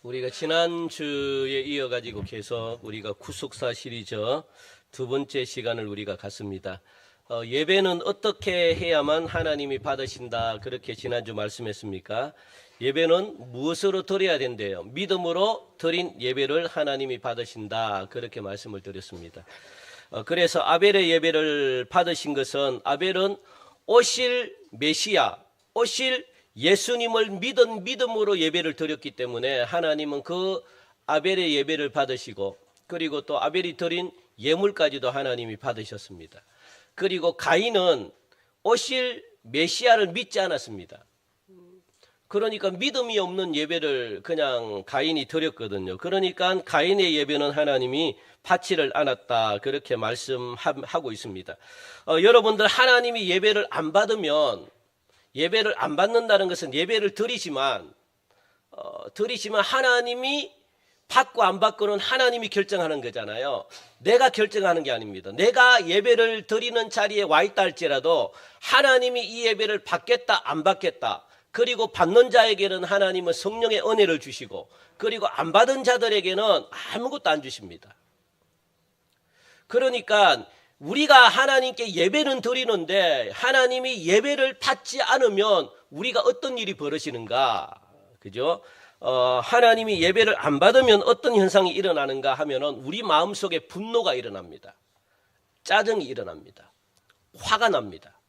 우리가 지난주에 이어가지고 계속 우리가 구속사 시리즈 두 번째 시간을 우리가 갖습니다. 예배는 어떻게 해야만 하나님이 받으신다, 그렇게 지난주 말씀했습니까? 예배는 무엇으로 드려야 된대요? 믿음으로 드린 예배를 하나님이 받으신다, 그렇게 말씀을 드렸습니다. 그래서 아벨의 예배를 받으신 것은, 아벨은 오실 메시아, 오실 예수님을 믿은 믿음으로 예배를 드렸기 때문에 하나님은 그 아벨의 예배를 받으시고, 그리고 또 아벨이 드린 예물까지도 하나님이 받으셨습니다. 그리고 가인은 오실 메시아를 믿지 않았습니다. 그러니까 믿음이 없는 예배를 그냥 가인이 드렸거든요. 그러니까 가인의 예배는 하나님이 받지를 않았다, 그렇게 말씀하고 있습니다. 여러분들, 하나님이 예배를 안 받으면, 예배를 안 받는다는 것은 예배를 드리지만 하나님이 받고 안 받고는 하나님이 결정하는 거잖아요. 내가 결정하는 게 아닙니다. 내가 예배를 드리는 자리에 와 있다 할지라도 하나님이 이 예배를 받겠다 안 받겠다, 그리고 받는 자에게는 하나님은 성령의 은혜를 주시고, 그리고 안 받은 자들에게는 아무것도 안 주십니다. 그러니까 우리가 하나님께 예배는 드리는데 하나님이 예배를 받지 않으면 우리가 어떤 일이 벌어지는가, 그죠? 하나님이 예배를 안 받으면 어떤 현상이 일어나는가 하면은 우리 마음속에 분노가 일어납니다. 짜증이 일어납니다. 화가 납니다.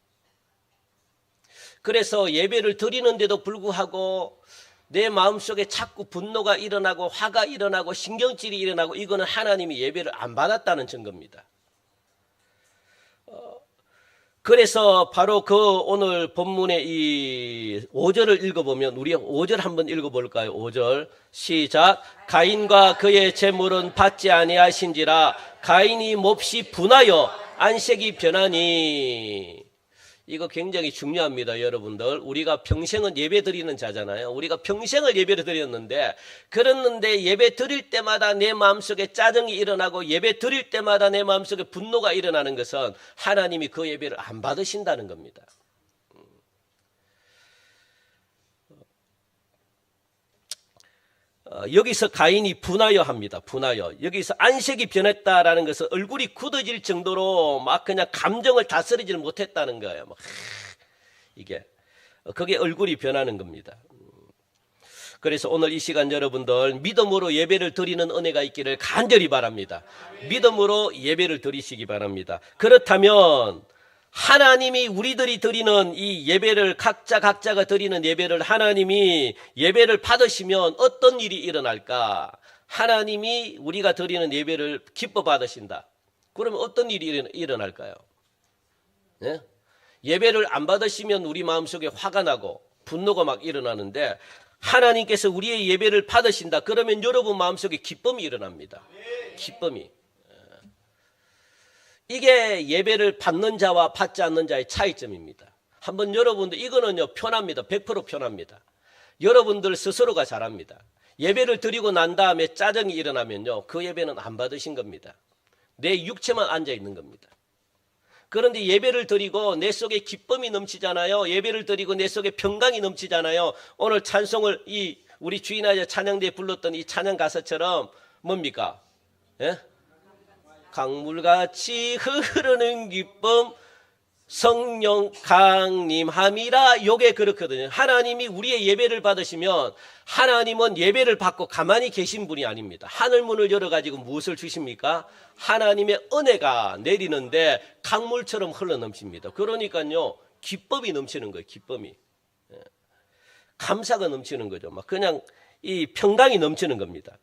그래서 예배를 드리는데도 불구하고 내 마음속에 자꾸 분노가 일어나고 화가 일어나고 신경질이 일어나고, 이거는 하나님이 예배를 안 받았다는 증거입니다. 그래서 바로 그 오늘 본문의 이 5절을 읽어보면, 우리 5절 한번 읽어볼까요? 5절 시작. 가인과 그의 재물은 받지 아니하신지라 가인이 몹시 분하여 안색이 변하니. 이거 굉장히 중요합니다, 여러분들. 우리가 평생은 예배 드리는 자잖아요. 우리가 평생을 예배를 드렸는데, 그랬는데 예배 드릴 때마다 내 마음속에 짜증이 일어나고 예배 드릴 때마다 내 마음속에 분노가 일어나는 것은 하나님이 그 예배를 안 받으신다는 겁니다. 여기서 가인이 분하여 합니다. 분하여. 여기서 안색이 변했다라는 것은 얼굴이 굳어질 정도로 막 그냥 감정을 다스리지 못했다는 거예요. 막 이게 그게 얼굴이 변하는 겁니다. 그래서 오늘 이 시간 여러분들, 믿음으로 예배를 드리는 은혜가 있기를 간절히 바랍니다. 믿음으로 예배를 드리시기 바랍니다. 그렇다면 하나님이 우리들이 드리는 이 예배를, 각자가 드리는 예배를 하나님이 예배를 받으시면 어떤 일이 일어날까? 하나님이 우리가 드리는 예배를 기뻐 받으신다. 그러면 어떤 일이 일어날까요? 예? 예배를 안 받으시면 우리 마음속에 화가 나고 분노가 막 일어나는데, 하나님께서 우리의 예배를 받으신다. 그러면 여러분 마음속에 기쁨이 일어납니다. 기쁨이. 이게 예배를 받는 자와 받지 않는 자의 차이점입니다. 한번 여러분들, 이거는요 편합니다. 100% 편합니다. 여러분들 스스로가 잘합니다. 예배를 드리고 난 다음에 짜증이 일어나면요, 그 예배는 안 받으신 겁니다. 내 육체만 앉아 있는 겁니다. 그런데 예배를 드리고 내 속에 기쁨이 넘치잖아요. 예배를 드리고 내 속에 평강이 넘치잖아요. 오늘 찬송을 우리 주인아자 찬양대에 불렀던 이 찬양 가사처럼 뭡니까? 예? 강물같이 흐르는 기쁨 성령 강림함이라. 요게 그렇거든요. 하나님이 우리의 예배를 받으시면, 하나님은 예배를 받고 가만히 계신 분이 아닙니다. 하늘문을 열어가지고 무엇을 주십니까? 하나님의 은혜가 내리는데 강물처럼 흘러넘칩니다. 그러니까요 기쁨이 넘치는 거예요. 기쁨이. 감사가 넘치는 거죠. 막 그냥 이 평강이 넘치는 겁니다.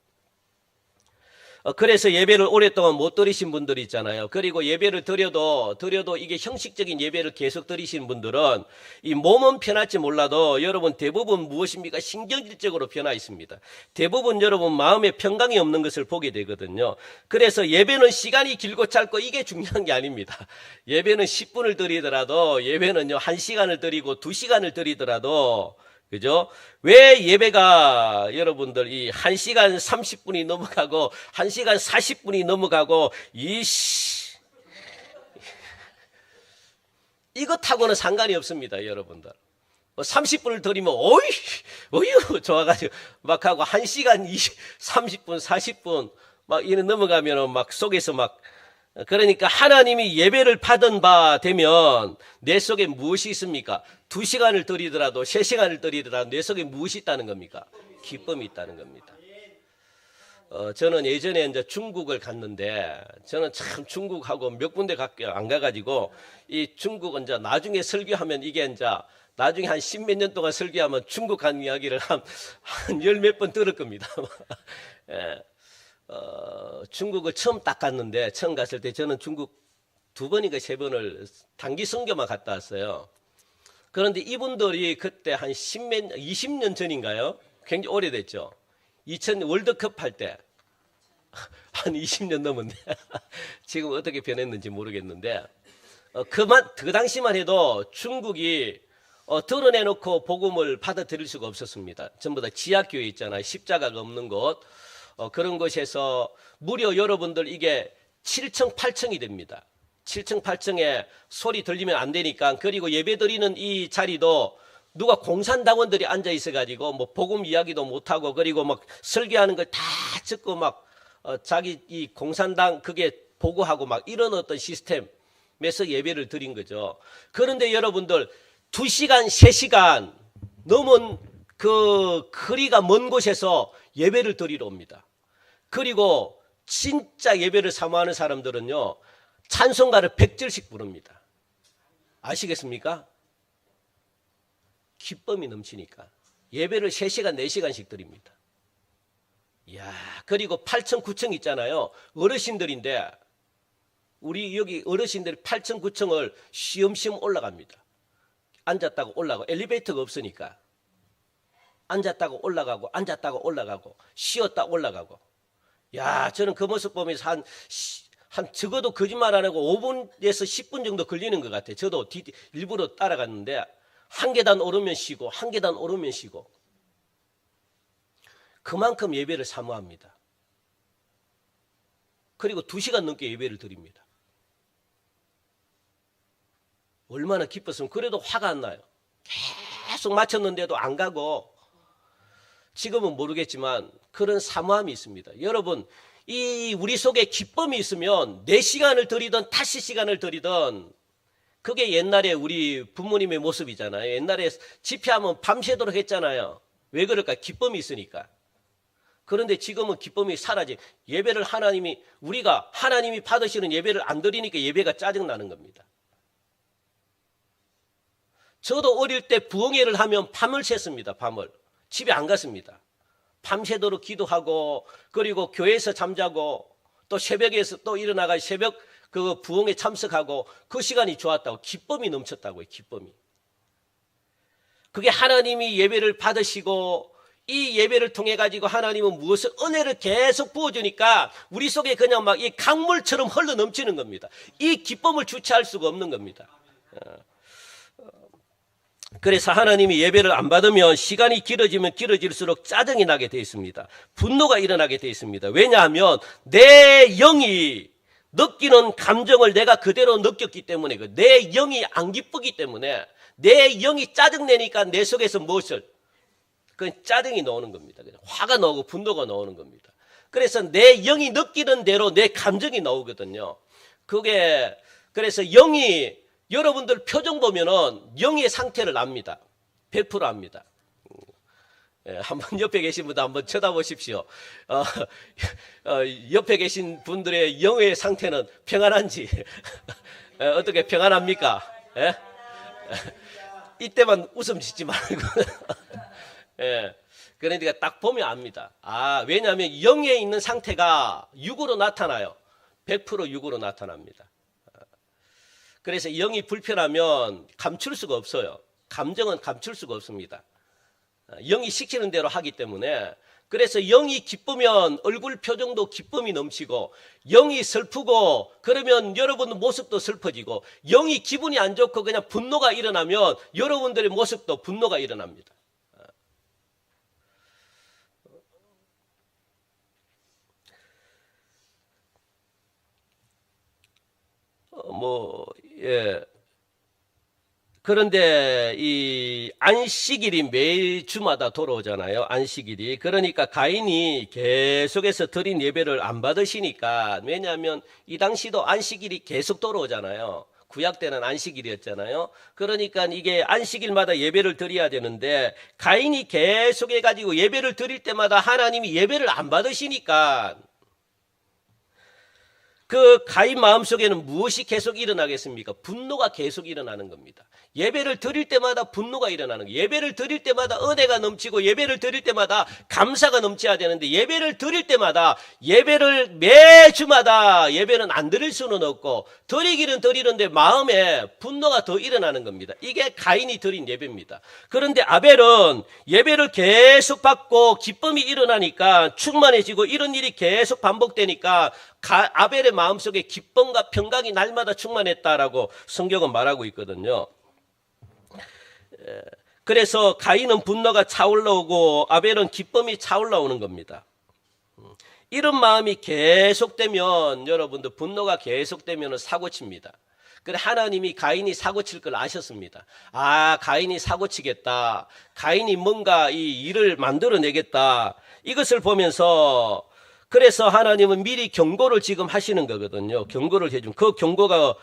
그래서 예배를 오랫동안 못 드리신 분들이 있잖아요. 그리고 예배를 드려도 이게 형식적인 예배를 계속 드리신 분들은 이 몸은 편할지 몰라도 여러분 대부분 무엇입니까? 신경질적으로 변화 있습니다. 대부분 여러분 마음에 평강이 없는 것을 보게 되거든요. 그래서 예배는 시간이 길고 짧고 이게 중요한 게 아닙니다. 예배는 10분을 드리더라도, 예배는요 1시간을 드리고 2시간을 드리더라도, 그죠? 왜 예배가 여러분들 이 1시간 30분이 넘어가고 1시간 40분이 넘어가고 이것하고는 상관이 없습니다, 여러분들. 30분을 드리면 어휴 좋아가지고 막 하고 1시간 30분 40분 막 이래 넘어가면은 막 속에서 막 그러니까 하나님이 예배를 받은 바 되면 내 속에 무엇이 있습니까? 2시간을 드리더라도 3시간을 드리더라도 내 속에 무엇이 있다는 겁니까? 기쁨이 있다는 겁니다. 저는 예전에 이제 중국을 갔는데 저는 참 중국하고 몇 군데 안 가가지고 이 중국은 이제 나중에 설교하면 이게 이제 나중에 한 10몇 년 동안 설교하면 중국 간 이야기를 한 열 몇 번 들을 겁니다. 예. 중국을 처음 딱 갔는데 처음 갔을 때 저는 중국 2번인가 3번을 단기 선교만 갔다 왔어요. 그런데 이분들이 그때 한 20년 전인가요? 굉장히 오래됐죠. 2000 월드컵 할 때 한 20년 넘었네. 지금 어떻게 변했는지 모르겠는데 그 당시만 해도 중국이 드러내놓고 복음을 받아들일 수가 없었습니다. 전부 다 지하교회 있잖아요. 십자가가 없는 곳. 그런 곳에서 무려 여러분들 이게 7층, 8층이 됩니다. 7층, 8층에 소리 들리면 안 되니까 그리고 예배 드리는 이 자리도 누가 공산당원들이 앉아 있어가지고 뭐 복음 이야기도 못하고 그리고 막 설교하는 걸 다 듣고 막 자기 이 공산당 그게 보고하고 막 이런 어떤 시스템에서 예배를 드린 거죠. 그런데 여러분들 2시간, 3시간 넘은 그 거리가 먼 곳에서 예배를 드리러 옵니다. 그리고 진짜 예배를 사모하는 사람들은요, 찬송가를 100절씩 부릅니다. 아시겠습니까? 기쁨이 넘치니까. 예배를 3시간, 4시간씩 드립니다. 이야, 그리고 8층, 9층 있잖아요. 어르신들인데, 우리 여기 어르신들이 8층, 9층을 쉬엄쉬엄 올라갑니다. 앉았다가 올라가고, 엘리베이터가 없으니까. 앉았다가 올라가고, 앉았다가 올라가고, 쉬었다 올라가고. 야, 저는 그 모습 보면서 한 적어도 거짓말 안 하고 5분에서 10분 정도 걸리는 것 같아요. 저도 일부러 따라갔는데, 한 계단 오르면 쉬고, 한 계단 오르면 쉬고. 그만큼 예배를 사모합니다. 그리고 2시간 넘게 예배를 드립니다. 얼마나 기뻤으면 그래도 화가 안 나요. 계속 마쳤는데도 안 가고 지금은 모르겠지만 그런 사모함이 있습니다. 여러분 이 우리 속에 기쁨이 있으면 4시간을 드리든 5시간을 드리든 그게 옛날에 우리 부모님의 모습이잖아요. 옛날에 집회하면 밤새도록 했잖아요. 왜 그럴까? 기쁨이 있으니까. 그런데 지금은 기쁨이 사라지. 예배를 우리가 하나님이 받으시는 예배를 안 드리니까 예배가 짜증나는 겁니다. 저도 어릴 때 부흥회를 하면 밤을 샜습니다. 밤을. 집에 안 갔습니다. 밤새도록 기도하고 그리고 교회에서 잠자고 또 새벽에서 또 일어나가 새벽 그 부흥회 참석하고 그 시간이 좋았다고 기쁨이 넘쳤다고요. 기쁨이. 그게 하나님이 예배를 받으시고 이 예배를 통해 가지고 하나님은 무엇을 은혜를 계속 부어주니까 우리 속에 그냥 막 이 강물처럼 흘러 넘치는 겁니다. 이 기쁨을 주체할 수가 없는 겁니다. 그래서 하나님이 예배를 안 받으면 시간이 길어지면 길어질수록 짜증이 나게 되어 있습니다. 분노가 일어나게 되어 있습니다. 왜냐하면 내 영이 느끼는 감정을 내가 그대로 느꼈기 때문에 내 영이 안 기쁘기 때문에 내 영이 짜증내니까 내 속에서 무엇을 그 짜증이 나오는 겁니다. 화가 나오고 분노가 나오는 겁니다. 그래서 내 영이 느끼는 대로 내 감정이 나오거든요. 그래서 영이 여러분들 표정 보면은 영의 상태를 압니다. 100% 압니다. 한번 옆에 계신 분도 한번 쳐다보십시오. 옆에 계신 분들의 영의 상태는 평안한지 어떻게 평안합니까? 예? 이때만 웃음 짓지 말고. 예. 그러니까 딱 보면 압니다. 왜냐하면 영에 있는 상태가 육으로 나타나요. 100% 육으로 나타납니다. 그래서 영이 불편하면 감출 수가 없어요. 감정은 감출 수가 없습니다. 영이 시키는 대로 하기 때문에 그래서 영이 기쁘면 얼굴 표정도 기쁨이 넘치고 영이 슬프고 그러면 여러분 모습도 슬퍼지고 영이 기분이 안 좋고 그냥 분노가 일어나면 여러분들의 모습도 분노가 일어납니다. 예. 그런데 이 안식일이 매일 주마다 돌아오잖아요. 안식일이. 그러니까 가인이 계속해서 드린 예배를 안 받으시니까, 왜냐하면 이 당시도 안식일이 계속 돌아오잖아요. 구약 때는 안식일이었잖아요. 그러니까 이게 안식일마다 예배를 드려야 되는데, 가인이 계속해가지고 예배를 드릴 때마다 하나님이 예배를 안 받으시니까, 그 가인 마음속에는 무엇이 계속 일어나겠습니까? 분노가 계속 일어나는 겁니다. 예배를 드릴 때마다 분노가 일어나는 거예요. 예배를 드릴 때마다 은혜가 넘치고 예배를 드릴 때마다 감사가 넘쳐야 되는데, 예배를 드릴 때마다, 예배를 매주마다 예배는 안 드릴 수는 없고 드리기는 드리는데 마음에 분노가 더 일어나는 겁니다. 이게 가인이 드린 예배입니다. 그런데 아벨은 예배를 계속 받고 기쁨이 일어나니까 충만해지고, 이런 일이 계속 반복되니까 아벨의 마음속에 기쁨과 평강이 날마다 충만했다라고 성경은 말하고 있거든요. 그래서 가인은 분노가 차올라오고 아벨은 기쁨이 차올라오는 겁니다. 이런 마음이 계속되면, 여러분들 분노가 계속되면 사고칩니다. 그래 하나님이 가인이 사고칠 걸 아셨습니다. 아, 가인이 사고치겠다. 가인이 뭔가 이 일을 만들어내겠다. 이것을 보면서, 그래서 하나님은 미리 경고를 지금 하시는 거거든요. 경고를 해준. 그 경고가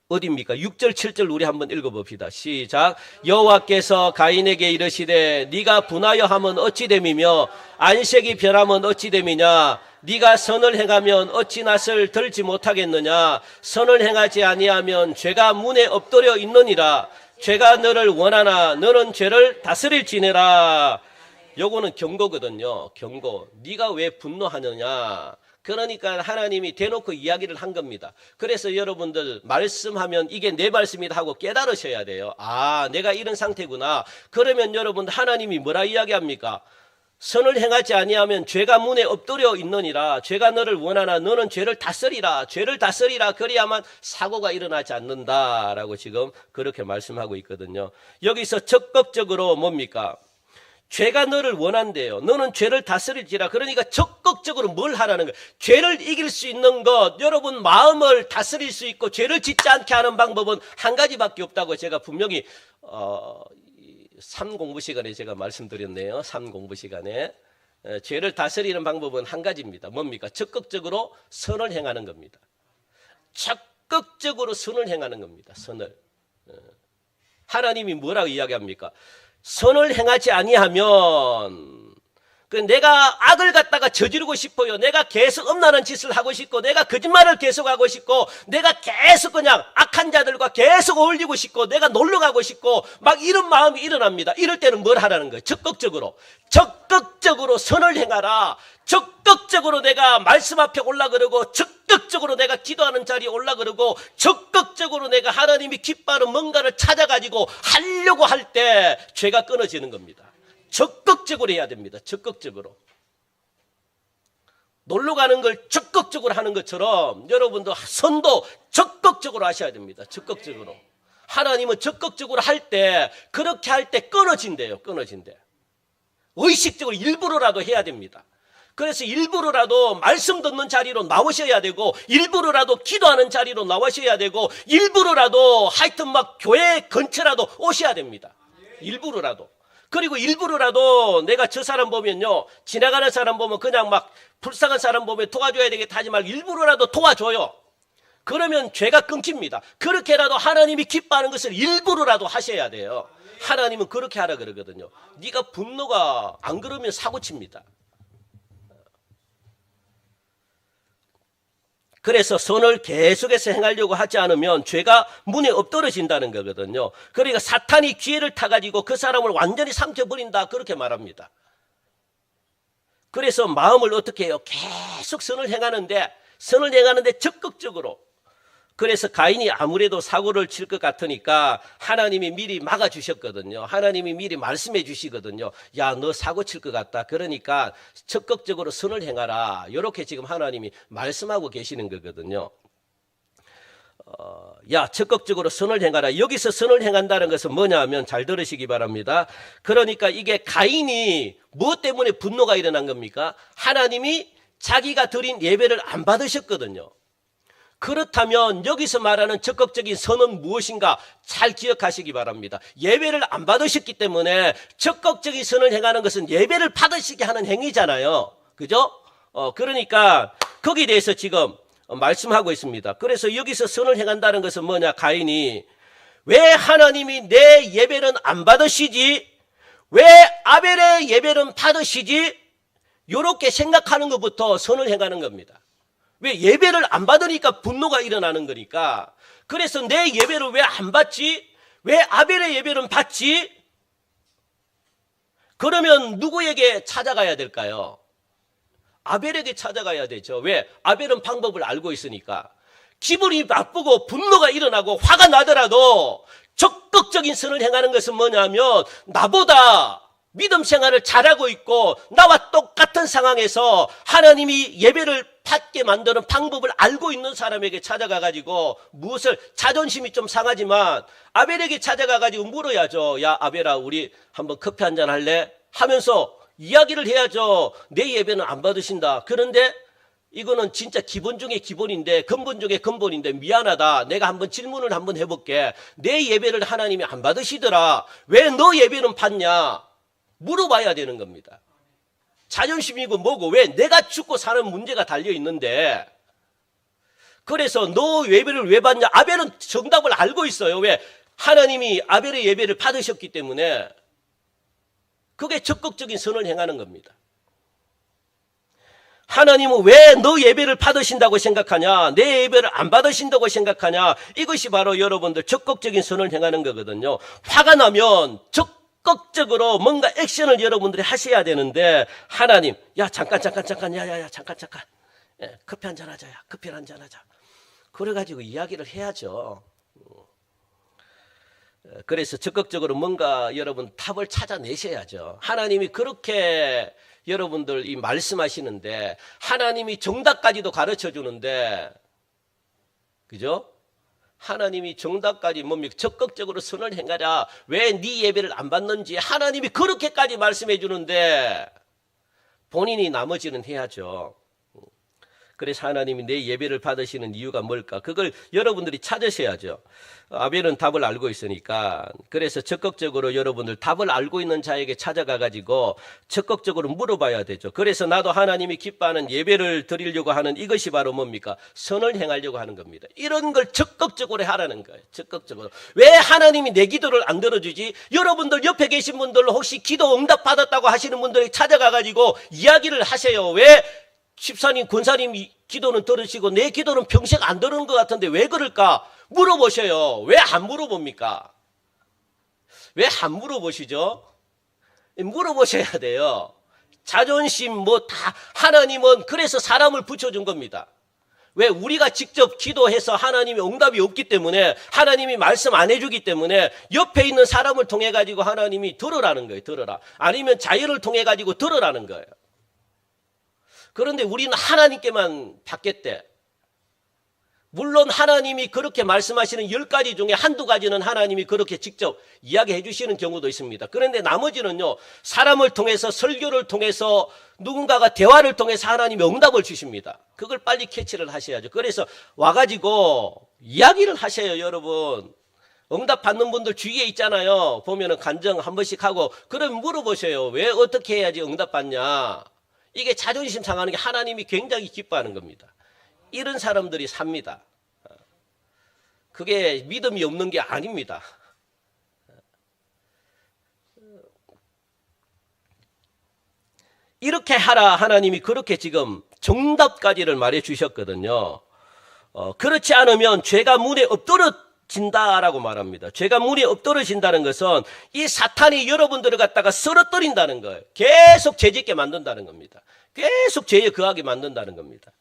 어디입니까? 6절 7절 우리 한번 읽어봅시다. 시작. 여호와께서 가인에게 이르시되 네가 분하여 하면 어찌 됨이며 안색이 변하면 어찌 됨이냐. 네가 선을 행하면 어찌 낯을 들지 못하겠느냐. 선을 행하지 아니하면 죄가 문에 엎드려 있느니라. 죄가 너를 원하나 너는 죄를 다스릴지니라. 요거는 경고거든요. 경고. 네가 왜 분노하느냐. 그러니까 하나님이 대놓고 이야기를 한 겁니다. 그래서 여러분들 말씀하면 이게 내 말씀이다 하고 깨달으셔야 돼요. 아, 내가 이런 상태구나. 그러면 여러분 하나님이 뭐라 이야기합니까? 선을 행하지 아니하면 죄가 문에 엎드려 있느니라. 죄가 너를 원하나 너는 죄를 다스리라. 죄를 다스리라. 그래야만 사고가 일어나지 않는다라고 지금 그렇게 말씀하고 있거든요. 여기서 적극적으로 뭡니까? 죄가 너를 원한대요. 너는 죄를 다스릴지라. 그러니까 적극적으로 뭘 하라는 거예요? 죄를 이길 수 있는 것, 여러분 마음을 다스릴 수 있고 죄를 짓지 않게 하는 방법은 한 가지밖에 없다고 제가 분명히 3공부 시간에 제가 말씀드렸네요. 3공부 시간에. 죄를 다스리는 방법은 한 가지입니다. 뭡니까? 적극적으로 선을 행하는 겁니다. 적극적으로 선을 행하는 겁니다. 선을. 하나님이 뭐라고 이야기합니까? 선을 행하지 아니하면, 내가 악을 갖다가 저지르고 싶어요. 내가 계속 엄란한 짓을 하고 싶고, 내가 거짓말을 계속 하고 싶고, 내가 계속 그냥 악한 자들과 계속 어울리고 싶고, 내가 놀러 가고 싶고, 막 이런 마음이 일어납니다. 이럴 때는 뭘 하라는 거예요? 적극적으로 선을 행하라. 적극적으로 내가 말씀 앞에 올라가려고, 적극적으로 내가 기도하는 자리에 올라가려고, 적극적으로 내가 하나님이 기뻐하는 뭔가를 찾아가지고 하려고 할 때 죄가 끊어지는 겁니다. 적극적으로 해야 됩니다. 적극적으로. 놀러 가는 걸 적극적으로 하는 것처럼 여러분도 선도 적극적으로 하셔야 됩니다. 적극적으로. 하나님은 적극적으로 할 때, 그렇게 할 때 끊어진대요. 끊어진대. 의식적으로 일부러라도 해야 됩니다. 그래서 일부러라도 말씀 듣는 자리로 나오셔야 되고, 일부러라도 기도하는 자리로 나오셔야 되고, 일부러라도 하여튼 막 교회 근처라도 오셔야 됩니다. 일부러라도. 그리고 일부러라도 내가 저 사람 보면요, 지나가는 사람 보면 그냥 막 불쌍한 사람 보면 도와줘야 되겠다 하지 말고 일부러라도 도와줘요. 그러면 죄가 끊깁니다. 그렇게라도 하나님이 기뻐하는 것을 일부러라도 하셔야 돼요. 하나님은 그렇게 하라 그러거든요. 네가 분노가 안 그러면 사고칩니다. 그래서 선을 계속해서 행하려고 하지 않으면 죄가 문에 엎드러진다는 거거든요. 그러니까 사탄이 기회를 타가지고 그 사람을 완전히 삼켜버린다, 그렇게 말합니다. 그래서 마음을 어떻게 해요? 계속 선을 행하는데 적극적으로. 그래서 가인이 아무래도 사고를 칠 것 같으니까 하나님이 미리 막아주셨거든요. 하나님이 미리 말씀해 주시거든요. 야, 너 사고 칠 것 같다. 그러니까 적극적으로 선을 행하라. 이렇게 지금 하나님이 말씀하고 계시는 거거든요. 야, 적극적으로 선을 행하라. 여기서 선을 행한다는 것은 뭐냐 하면 잘 들으시기 바랍니다. 그러니까 이게 가인이 무엇 때문에 분노가 일어난 겁니까? 하나님이 자기가 드린 예배를 안 받으셨거든요. 그렇다면 여기서 말하는 적극적인 선은 무엇인가 잘 기억하시기 바랍니다. 예배를 안 받으셨기 때문에 적극적인 선을 행하는 것은 예배를 받으시게 하는 행위잖아요. 그죠? 그러니까 거기에 대해서 지금 말씀하고 있습니다. 그래서 여기서 선을 행한다는 것은 뭐냐? 가인이 왜 하나님이 내 예배는 안 받으시지? 왜 아벨의 예배는 받으시지? 이렇게 생각하는 것부터 선을 행하는 겁니다. 왜? 예배를 안 받으니까 분노가 일어나는 거니까. 그래서 내 예배를 왜 안 받지? 왜 아벨의 예배는 받지? 그러면 누구에게 찾아가야 될까요? 아벨에게 찾아가야 되죠. 왜? 아벨은 방법을 알고 있으니까. 기분이 나쁘고 분노가 일어나고 화가 나더라도 적극적인 선을 행하는 것은 뭐냐면 나보다 믿음 생활을 잘하고 있고 나와 똑같은 상황에서 하나님이 예배를 받게 만드는 방법을 알고 있는 사람에게 찾아가가지고 무엇을, 자존심이 좀 상하지만 아벨에게 찾아가가지고 물어야죠. 야 아벨아, 우리 한번 커피 한잔 할래? 하면서 이야기를 해야죠. 내 예배는 안 받으신다. 그런데 이거는 진짜 기본 중에 기본인데, 근본 중에 근본인데 미안하다. 내가 한번 질문을 한번 해볼게. 내 예배를 하나님이 안 받으시더라. 왜 너 예배는 받냐? 물어봐야 되는 겁니다. 자존심이고 뭐고, 왜 내가 죽고 사는 문제가 달려 있는데, 그래서 너 예배를 왜 받냐? 아벨은 정답을 알고 있어요. 왜? 하나님이 아벨의 예배를 받으셨기 때문에. 그게 적극적인 선을 행하는 겁니다. 하나님은 왜 너 예배를 받으신다고 생각하냐? 내 예배를 안 받으신다고 생각하냐? 이것이 바로 여러분들 적극적인 선을 행하는 거거든요. 화가 나면 적극적으로 뭔가 액션을 여러분들이 하셔야 되는데, 하나님, 야 잠깐, 야야야 잠깐, 예, 커피 한잔 하자. 야 커피 한잔 하자. 그래가지고 이야기를 해야죠. 그래서 적극적으로 뭔가 여러분 답을 찾아내셔야죠. 하나님이 그렇게 여러분들 이 말씀하시는데, 하나님이 정답까지도 가르쳐 주는데, 그죠? 하나님이 정답까지 뭡니까? 적극적으로 선을 행하라. 왜 네 예배를 안 받는지 하나님이 그렇게까지 말씀해 주는데 본인이 나머지는 해야죠. 그래서 하나님이 내 예배를 받으시는 이유가 뭘까? 그걸 여러분들이 찾으셔야죠. 아벨은 답을 알고 있으니까. 그래서 적극적으로 여러분들 답을 알고 있는 자에게 찾아가가지고 적극적으로 물어봐야 되죠. 그래서 나도 하나님이 기뻐하는 예배를 드리려고 하는 이것이 바로 뭡니까? 선을 행하려고 하는 겁니다. 이런 걸 적극적으로 하라는 거예요. 적극적으로. 왜 하나님이 내 기도를 안 들어주지? 여러분들 옆에 계신 분들 혹시 기도 응답 받았다고 하시는 분들에게 찾아가가지고 이야기를 하세요. 왜? 집사님, 권사님 기도는 들으시고 내 기도는 평생 안 들은 것 같은데 왜 그럴까? 물어보셔요. 왜 안 물어봅니까? 왜 안 물어보시죠? 물어보셔야 돼요. 자존심 뭐 다, 하나님은 그래서 사람을 붙여준 겁니다. 왜? 우리가 직접 기도해서 하나님의 응답이 없기 때문에, 하나님이 말씀 안 해주기 때문에 옆에 있는 사람을 통해 가지고 하나님이 들으라는 거예요. 들으라. 아니면 자연을 통해 가지고 들으라는 거예요. 그런데 우리는 하나님께만 받겠대. 물론 하나님이 그렇게 말씀하시는 10가지 중에 한두 가지는 하나님이 그렇게 직접 이야기해 주시는 경우도 있습니다. 그런데 나머지는요, 사람을 통해서, 설교를 통해서, 누군가가 대화를 통해서 하나님이 응답을 주십니다. 그걸 빨리 캐치를 하셔야죠. 그래서 와가지고 이야기를 하셔요, 여러분. 응답 받는 분들 주위에 있잖아요. 보면은 간증 한 번씩 하고, 그럼 물어보세요. 왜 어떻게 해야지 응답 받냐? 이게 자존심 상하는 게 하나님이 굉장히 기뻐하는 겁니다. 이런 사람들이 삽니다. 그게 믿음이 없는 게 아닙니다. 이렇게 하라, 하나님이 그렇게 지금 정답까지를 말해 주셨거든요. 그렇지 않으면 죄가 문에 엎드러진다라고 말합니다. 죄가 문에 엎드러진다는 것은 이 사탄이 여러분들을 갖다가 쓰러뜨린다는 거예요. 계속 죄짓게 만든다는 겁니다. 계속 죄에 거하게 만든다는 겁니다.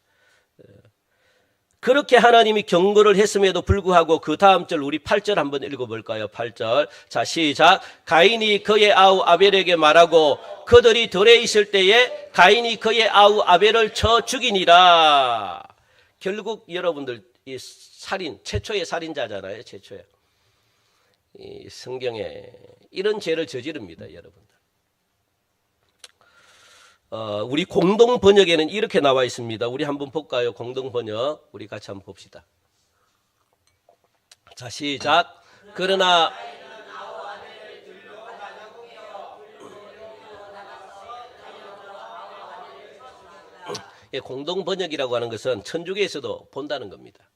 그렇게 하나님이 경고를 했음에도 불구하고 그 다음 절 우리 8절 한번 읽어볼까요? 8절. 자, 시작. 가인이 그의 아우 아벨에게 말하고 그들이 들에 있을 때에 가인이 그의 아우 아벨을 쳐 죽이니라. 결국 여러분들 이 살인, 최초의 살인자잖아요. 최초의. 이 성경에 이런 죄를 저지릅니다. 여러분들. 우리 공동 번역에는 이렇게 나와 있습니다. 우리 한번 볼까요? 공동 번역 우리 같이 한번 봅시다. 자, 시작. 그러나 공동 번역이라고 하는 것은 천주교에서도 본다는 겁니다.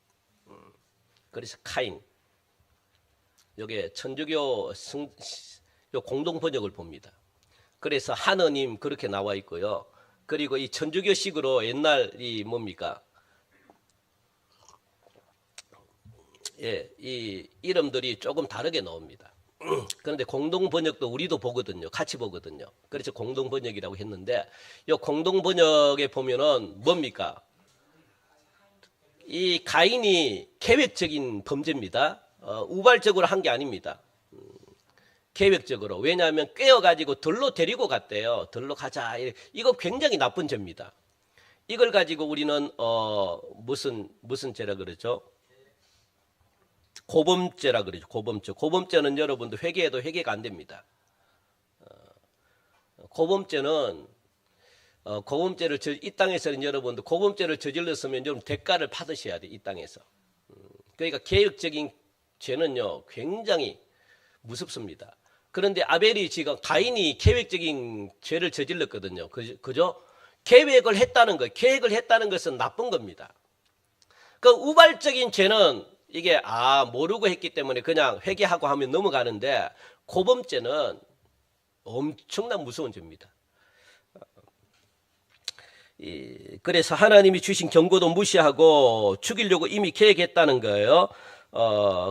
그래서 카인, 요게 천주교 요 공동 번역을 봅니다. 그래서 하느님 그렇게 나와 있고요. 그리고 이 천주교식으로 옛날 이 뭡니까? 예, 이 이름들이 조금 다르게 나옵니다. 그런데 공동 번역도 우리도 보거든요. 같이 보거든요. 그래서 공동 번역이라고 했는데 이 공동 번역에 보면은 뭡니까? 이 가인이 계획적인 범죄입니다. 우발적으로 한 게 아닙니다. 계획적으로. 왜냐하면 꿰어가지고 들로 데리고 갔대요. 들로 가자. 이거 굉장히 나쁜 죄입니다. 이걸 가지고 우리는 무슨 죄라 그러죠? 고범죄라 그러죠. 고범죄. 고범죄는 여러분들 회개해도 회개가 안 됩니다. 고범죄는 고범죄를 이 땅에서는 여러분들 고범죄를 저질렀으면 여러분 대가를 받으셔야 돼. 이 땅에서. 그러니까 계획적인 죄는요 굉장히 무섭습니다. 그런데 아벨이 지금 가인이 계획적인 죄를 저질렀거든요. 그죠? 계획을 했다는 거, 계획을 했다는 것은 나쁜 겁니다. 그 우발적인 죄는 이게 모르고 했기 때문에 그냥 회개하고 하면 넘어가는데 고범죄는 엄청난 무서운 죄입니다. 그래서 하나님이 주신 경고도 무시하고 죽이려고 이미 계획했다는 거예요.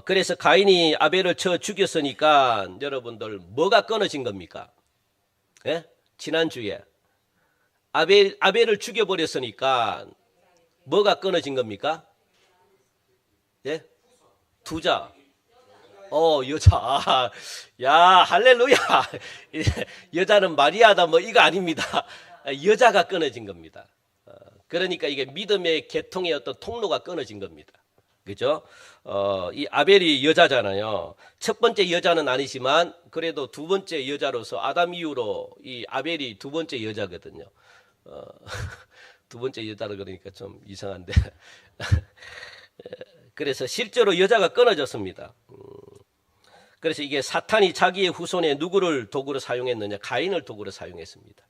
그래서 가인이 아벨을 쳐 죽였으니까 여러분들 뭐가 끊어진 겁니까? 예? 지난주에 아벨을 죽여버렸으니까 뭐가 끊어진 겁니까? 예? 두자. 여자. 야, 할렐루야. 여자는 마리아다 뭐 이거 아닙니다. 여자가 끊어진 겁니다. 그러니까 이게 믿음의 계통의 어떤 통로가 끊어진 겁니다. 그죠? 이 아벨이 여자잖아요. 첫 번째 여자는 아니지만 그래도 두 번째 여자로서 아담 이후로 이 아벨이 두 번째 여자거든요. 두 번째 여자라 그러니까 좀 이상한데. 그래서 실제로 여자가 끊어졌습니다. 그래서 이게 사탄이 자기의 후손에 누구를 도구로 사용했느냐? 가인을 도구로 사용했습니다.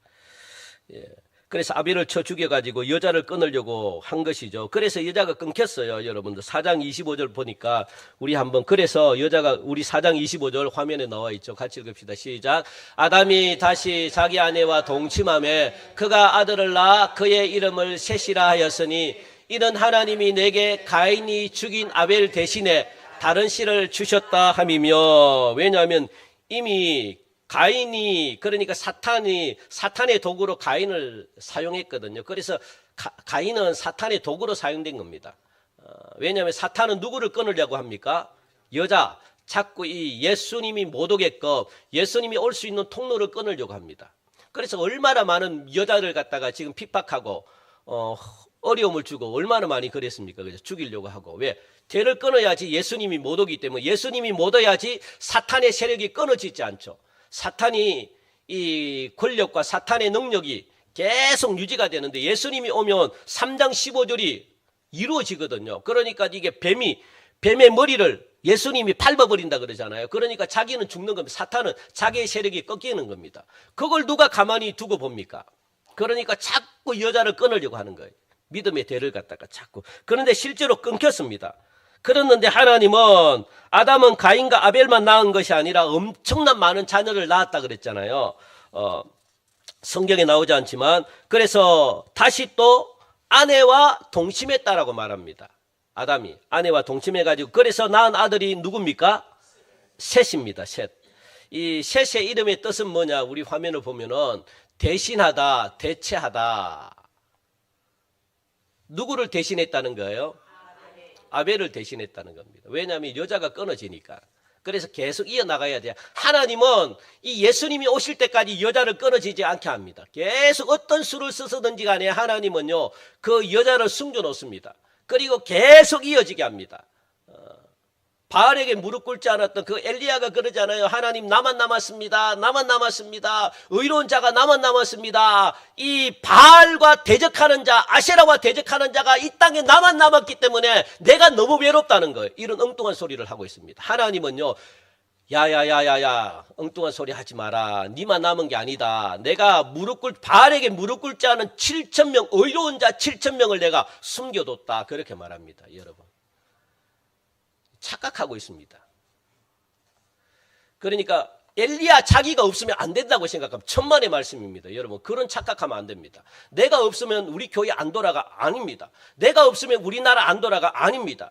예. 그래서 아벨을 쳐 죽여가지고 여자를 끊으려고 한 것이죠. 그래서 여자가 끊겼어요. 여러분들 4장 25절 보니까 우리 한번 그래서 여자가 우리 4장 25절 화면에 나와 있죠. 같이 읽읍시다. 시작. 아담이 다시 자기 아내와 동침하며 그가 아들을 낳아 그의 이름을 셋이라 하였으니 이는 하나님이 내게 가인이 죽인 아벨 대신에 다른 씨를 주셨다 함이며 왜냐하면 이미 가인이 그러니까 사탄의 도구로 가인을 사용했거든요. 그래서 가인은 사탄의 도구로 사용된 겁니다. 왜냐하면 사탄은 누구를 끊으려고 합니까? 여자. 자꾸 이 예수님이 못 오게끔 예수님이 올 수 있는 통로를 끊으려고 합니다. 그래서 얼마나 많은 여자를 갖다가 지금 핍박하고 어려움을 주고 얼마나 많이 그랬습니까? 그래서 죽이려고 하고. 왜? 죄를 끊어야지 예수님이 못 오기 때문에 예수님이 못 와야지 사탄의 세력이 끊어지지 않죠. 사탄이 이 권력과 사탄의 능력이 계속 유지가 되는데 예수님이 오면 3장 15절이 이루어지거든요. 그러니까 이게 뱀의 머리를 예수님이 밟아버린다 그러잖아요. 그러니까 자기는 죽는 겁니다. 사탄은 자기의 세력이 꺾이는 겁니다. 그걸 누가 가만히 두고 봅니까? 그러니까 자꾸 여자를 끊으려고 하는 거예요. 믿음의 대를 갖다가 자꾸. 그런데 실제로 끊겼습니다. 그랬는데 하나님은 아담은 가인과 아벨만 낳은 것이 아니라 엄청난 많은 자녀를 낳았다 그랬잖아요. 성경에 나오지 않지만 그래서 다시 또 아내와 동침했다라고 말합니다. 아담이 아내와 동침해가지고 그래서 낳은 아들이 누굽니까? 셋입니다. 셋. 이 셋의 이름의 뜻은 뭐냐? 우리 화면을 보면은 대신하다, 대체하다. 누구를 대신했다는 거예요? 아벨을 대신했다는 겁니다. 왜냐하면 여자가 끊어지니까. 그래서 계속 이어나가야 돼요. 하나님은 이 예수님이 오실 때까지 여자를 끊어지지 않게 합니다. 계속 어떤 수를 쓰서든지 간에 하나님은요 그 여자를 숨겨놓습니다. 그리고 계속 이어지게 합니다. 바알에게 무릎 꿇지 않았던 그 엘리야가 그러잖아요. 하나님, 나만 남았습니다. 나만 남았습니다. 의로운 자가 나만 남았습니다. 이 바알과 대적하는 자, 아세라와 대적하는 자가 이 땅에 나만 남았기 때문에 내가 너무 외롭다는 거예요. 이런 엉뚱한 소리를 하고 있습니다. 하나님은요, 야야야야야, 엉뚱한 소리 하지 마라. 니만 남은 게 아니다. 내가 바알에게 무릎 꿇지 않은 7,000명, 의로운 자 7,000명을 내가 숨겨뒀다. 그렇게 말합니다. 여러분, 착각하고 있습니다. 그러니까 엘리야 자기가 없으면 안 된다고 생각하면 천만의 말씀입니다. 여러분, 그런 착각하면 안 됩니다. 내가 없으면 우리 교회 안 돌아가? 아닙니다. 내가 없으면 우리나라 안 돌아가? 아닙니다.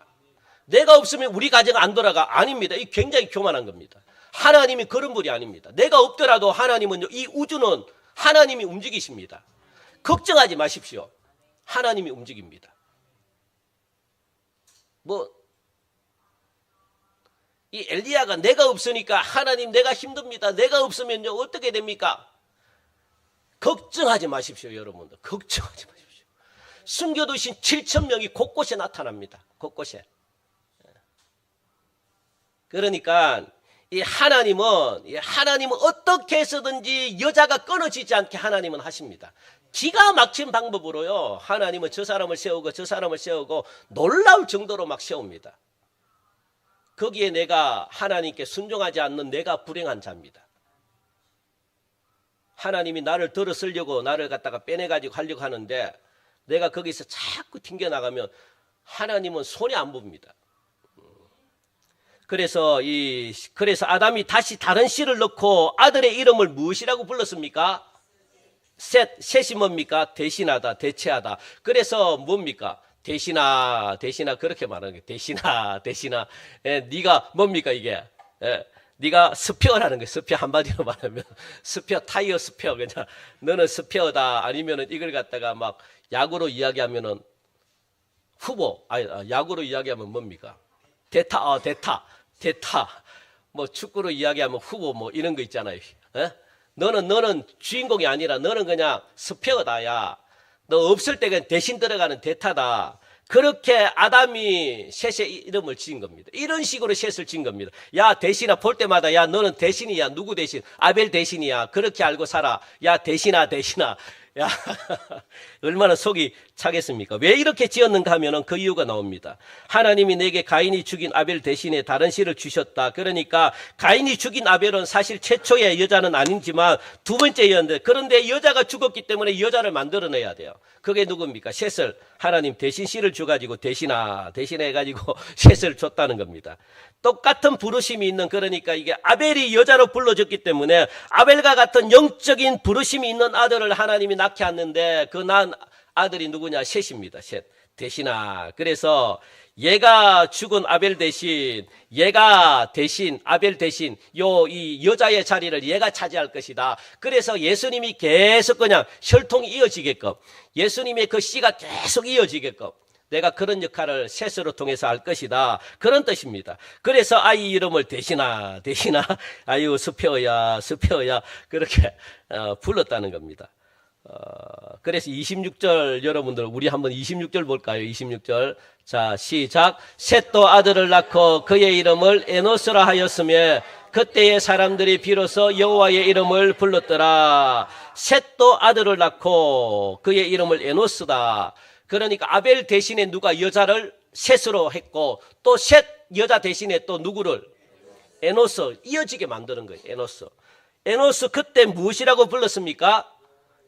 내가 없으면 우리 가정 안 돌아가? 아닙니다. 이 굉장히 교만한 겁니다. 하나님이 그런 분이 아닙니다. 내가 없더라도 하나님은요, 이 우주는 하나님이 움직이십니다. 걱정하지 마십시오. 하나님이 움직입니다. 이 엘리야가 내가 없으니까 하나님 내가 힘듭니다. 내가 없으면요 어떻게 됩니까? 걱정하지 마십시오. 여러분들 걱정하지 마십시오. 숨겨두신 7,000명이 곳곳에 나타납니다. 곳곳에. 그러니까 이 하나님은 어떻게 해서든지 여자가 끊어지지 않게 하나님은 하십니다. 기가 막힌 방법으로요, 하나님은 저 사람을 세우고 저 사람을 세우고 놀라울 정도로 막 세웁니다. 거기에 내가 하나님께 순종하지 않는 내가 불행한 자입니다. 하나님이 나를 들어쓰려고 나를 갖다가 빼내가지고 하려고 하는데 내가 거기서 자꾸 튕겨나가면 하나님은 손에 안 봅니다. 그래서 아담이 다시 다른 씨를 넣고 아들의 이름을 무엇이라고 불렀습니까? 셋이 뭡니까? 대신하다, 대체하다. 그래서 뭡니까? 대신아 그렇게 말하는 거예요. 대신아. 네가 뭡니까 이게? 네가 스페어라는 거예요. 스페어 한마디로 말하면 스페어, 타이어 스페어. 그냥 너는 스페어다. 아니면은 이걸 갖다가 막 야구로 이야기하면은 후보. 야구로 이야기하면 뭡니까? 대타. 뭐 축구로 이야기하면 후보 뭐 이런 거 있잖아요. 너는 주인공이 아니라 너는 그냥 스페어다야. 너 없을 때 그냥 대신 들어가는 대타다. 그렇게 아담이 셋의 이름을 지은 겁니다. 이런 식으로 셋을 지은 겁니다. 야 대신아, 볼 때마다 야 너는 대신이야. 누구 대신? 아벨 대신이야. 그렇게 알고 살아. 야 대신아. 야 얼마나 속이 차겠습니까? 왜 이렇게 지었는가 하면은 그 이유가 나옵니다. 하나님이 내게 가인이 죽인 아벨 대신에 다른 씨를 주셨다. 그러니까 가인이 죽인 아벨은 사실 최초의 여자는 아니지만 두 번째였는데, 그런데 여자가 죽었기 때문에 여자를 만들어내야 돼요. 그게 누굽니까? 셋을 하나님 대신 씨를 줘가지고 대신해가지고 셋을 줬다는 겁니다. 똑같은 부르심이 있는, 그러니까 이게 아벨이 여자로 불러졌기 때문에 아벨과 같은 영적인 부르심이 있는 아들을 하나님이 낳게 했는데 그 낳은 아들이 누구냐? 셋입니다. 셋. 대신아. 그래서 얘가 죽은 아벨 대신, 아벨 대신 이 여자의 자리를 얘가 차지할 것이다. 그래서 예수님이 계속 그냥 혈통이 이어지게끔, 예수님의 그 씨가 계속 이어지게끔 내가 그런 역할을 셋으로 통해서 할 것이다. 그런 뜻입니다. 그래서 아이 이름을 대신아. 아유 스페어야. 그렇게 불렀다는 겁니다. 그래서 26절 여러분들 우리 한번 26절 볼까요? 26절. 자, 시작. 셋도 아들을 낳고 그의 이름을 에노스라 하였으며 그때의 사람들이 비로소 여호와의 이름을 불렀더라. 셋도 아들을 낳고 그의 이름을 에노스다. 그러니까 아벨 대신에 누가 여자를 셋으로 했고 또 셋 여자 대신에 또 누구를? 에노스. 이어지게 만드는 거예요. 에노스 그때 무엇이라고 불렀습니까?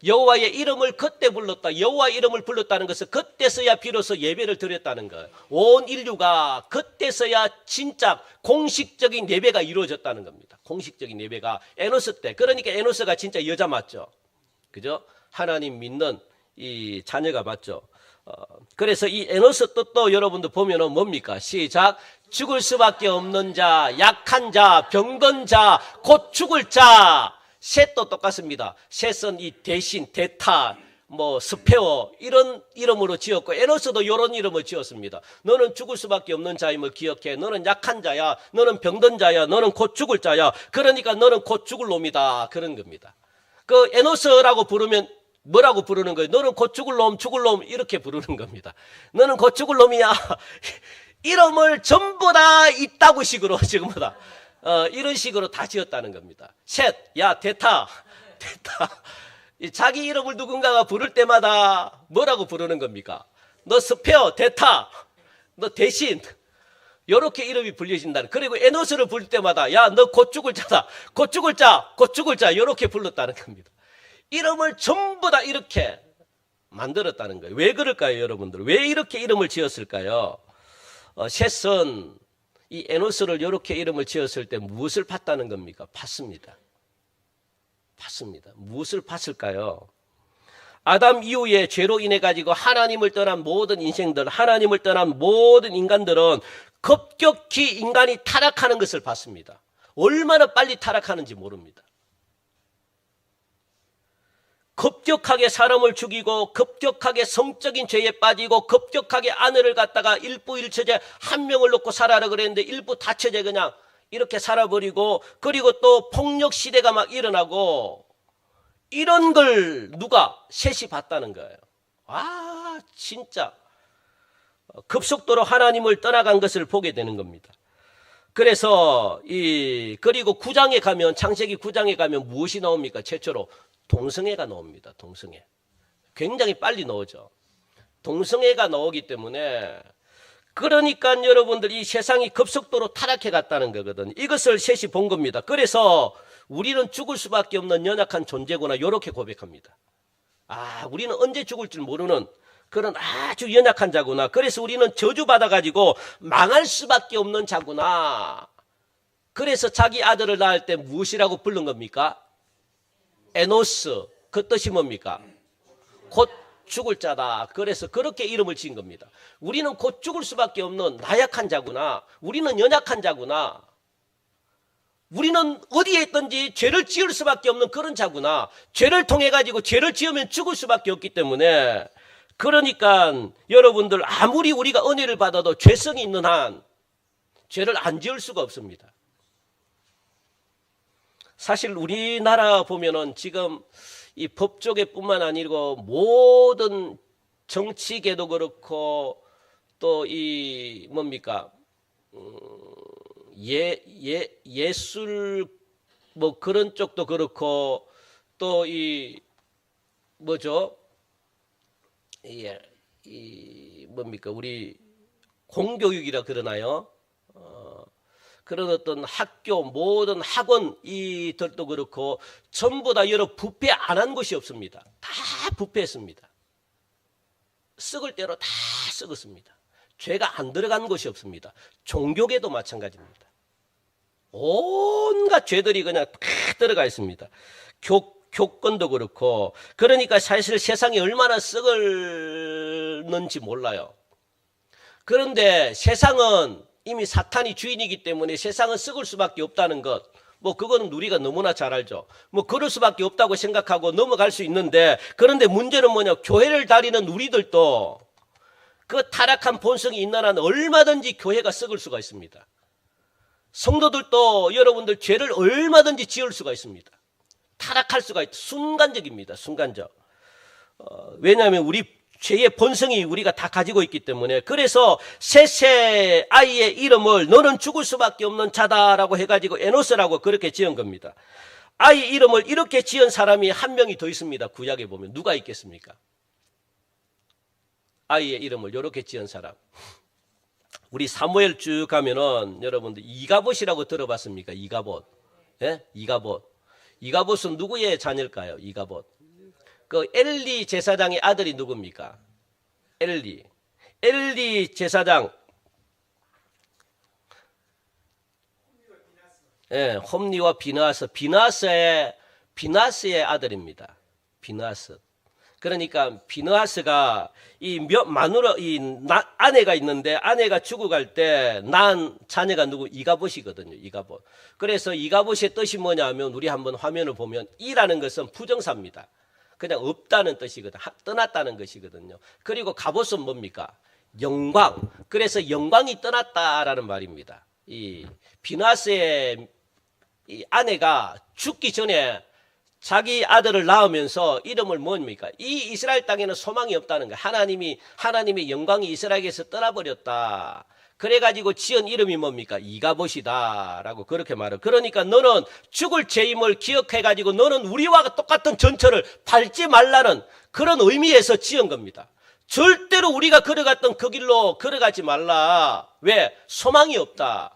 여호와의 이름을 그때 불렀다. 여호와의 이름을 불렀다는 것은 그때서야 비로소 예배를 드렸다는 거예요. 온 인류가 그때서야 진짜 공식적인 예배가 이루어졌다는 겁니다. 공식적인 예배가 에노스 때. 그러니까 에노스가 진짜 여자 맞죠? 그죠? 하나님 믿는 이 자녀가 맞죠? 그래서 이 에노스 뜻도 여러분들 보면은 뭡니까? 시작. 죽을 수밖에 없는 자, 약한 자, 병든 자, 곧 죽을 자. 셋도 똑같습니다. 셋은 이 대신, 대타, 스페어 이런 이름으로 지었고 에노스도 이런 이름을 지었습니다. 너는 죽을 수밖에 없는 자임을 기억해. 너는 약한 자야. 너는 병든 자야. 너는 곧 죽을 자야. 그러니까 너는 곧 죽을 놈이다. 그런 겁니다. 그 에노스라고 부르면 뭐라고 부르는 거예요? 너는 곧 죽을 놈 이렇게 부르는 겁니다. 너는 곧 죽을 놈이야. 이름을 전부 다 이따구 식으로 전부 다 이런 식으로 다 지었다는 겁니다. 셋, 야 대타, 대타. 자기 이름을 누군가가 부를 때마다 뭐라고 부르는 겁니까? 너 스페어, 대타, 너 대신. 요렇게 이름이 불려진다는. 그리고 에노스를 부를 때마다 야 너 곧 죽을 자다, 곧 죽을 자, 곧 죽을 자, 요렇게 불렀다는 겁니다. 이름을 전부 다 이렇게 만들었다는 거예요. 왜 그럴까요, 여러분들? 왜 이렇게 이름을 지었을까요? 셋은 이 에노스를 이렇게 이름을 지었을 때 무엇을 봤다는 겁니까? 봤습니다. 봤습니다. 무엇을 봤을까요? 아담 이후에 죄로 인해 가지고 하나님을 떠난 모든 인생들, 하나님을 떠난 모든 인간들은 급격히 인간이 타락하는 것을 봤습니다. 얼마나 빨리 타락하는지 모릅니다. 급격하게 사람을 죽이고 급격하게 성적인 죄에 빠지고 급격하게 아내를 갖다가 일부일처제 한 명을 놓고 살아라 그랬는데 일부 다처제 그냥 이렇게 살아버리고, 그리고 또 폭력 시대가 막 일어나고, 이런 걸 누가? 셋이 봤다는 거예요. 아 진짜 급속도로 하나님을 떠나간 것을 보게 되는 겁니다. 그래서 그리고 9장에 가면, 창세기 9장에 가면 무엇이 나옵니까? 최초로 동성애가 나옵니다. 동성애. 굉장히 빨리 나오죠. 동성애가 나오기 때문에, 그러니까 여러분들 이 세상이 급속도로 타락해 갔다는 거거든요. 이것을 셋이 본 겁니다. 그래서 우리는 죽을 수밖에 없는 연약한 존재구나, 이렇게 고백합니다. 아, 우리는 언제 죽을 줄 모르는 그런 아주 연약한 자구나. 그래서 우리는 저주받아가지고 망할 수밖에 없는 자구나. 그래서 자기 아들을 낳을 때 무엇이라고 부른 겁니까? 에노스. 그 뜻이 뭡니까? 곧 죽을 자다. 그래서 그렇게 이름을 지은 겁니다. 우리는 곧 죽을 수밖에 없는 나약한 자구나. 우리는 연약한 자구나. 우리는 어디에 있든지 죄를 지을 수밖에 없는 그런 자구나. 죄를 통해 가지고 죄를 지으면 죽을 수밖에 없기 때문에, 그러니까 여러분들 아무리 우리가 은혜를 받아도 죄성이 있는 한 죄를 안 지을 수가 없습니다. 사실 우리나라 보면은 지금 이 법조계뿐만 아니고 모든 정치계도 그렇고 또 이 뭡니까 예술 뭐 그런 쪽도 그렇고 또 이 뭐죠 이 뭡니까 우리 공교육이라 그러나요? 그런 어떤 학교, 모든 학원 이들도 그렇고 전부 다 여러 부패 안 한 곳이 없습니다. 다 부패했습니다. 썩을 대로 다 썩었습니다. 죄가 안 들어간 곳이 없습니다. 종교계도 마찬가지입니다. 온갖 죄들이 그냥 다 들어가 있습니다. 교권도 그렇고. 그러니까 사실 세상이 얼마나 썩을는지 몰라요. 그런데 세상은 이미 사탄이 주인이기 때문에 세상은 썩을 수밖에 없다는 것, 뭐 그거는 우리가 너무나 잘 알죠. 뭐 그럴 수밖에 없다고 생각하고 넘어갈 수 있는데, 그런데 문제는 뭐냐, 교회를 다니는 우리들도 그 타락한 본성이 있는 한 얼마든지 교회가 썩을 수가 있습니다. 성도들도 여러분들 죄를 얼마든지 지을 수가 있습니다. 타락할 수가 있다. 순간적입니다. 순간적. 왜냐하면 우리 죄의 본성이 우리가 다 가지고 있기 때문에. 그래서 셋의 아이의 이름을 너는 죽을 수밖에 없는 자다라고 해가지고 에노스라고 그렇게 지은 겁니다. 아이 이름을 이렇게 지은 사람이 한 명이 더 있습니다. 구약에 보면 누가 있겠습니까? 아이의 이름을 이렇게 지은 사람. 우리 사무엘 쭉 가면은 여러분들 이가봇이라고 들어봤습니까? 이가봇. 예? 이가봇. 이가봇은 누구의 자녀일까요? 이가봇. 그 엘리 제사장의 아들이 누굽니까? 엘리 제사장. 예, 홈리와 비느하스의 아들입니다. 비느하스. 그러니까 비느하스가 아내가 있는데 아내가 죽어갈 때 낳은 자녀가 누구? 이가봇이거든요. 이가봇. 그래서 이가봇의 뜻이 뭐냐면 우리 한번 화면을 보면 이라는 것은 부정사입니다. 그냥 없다는 뜻이거든. 떠났다는 것이거든요. 그리고 갑옷은 뭡니까? 영광. 그래서 영광이 떠났다라는 말입니다. 이 비느하스의 이 아내가 죽기 전에 자기 아들을 낳으면서 이름을 뭡니까? 이 이스라엘 땅에는 소망이 없다는 거예요. 하나님의 영광이 이스라엘에서 떠나버렸다. 그래가지고 지은 이름이 뭡니까? 이가봇이다 라고 그렇게 말해요. 그러니까 너는 죽을 죄임을 기억해가지고 너는 우리와 똑같은 전철을 밟지 말라는 그런 의미에서 지은 겁니다. 절대로 우리가 걸어갔던 그 길로 걸어가지 말라. 왜? 소망이 없다.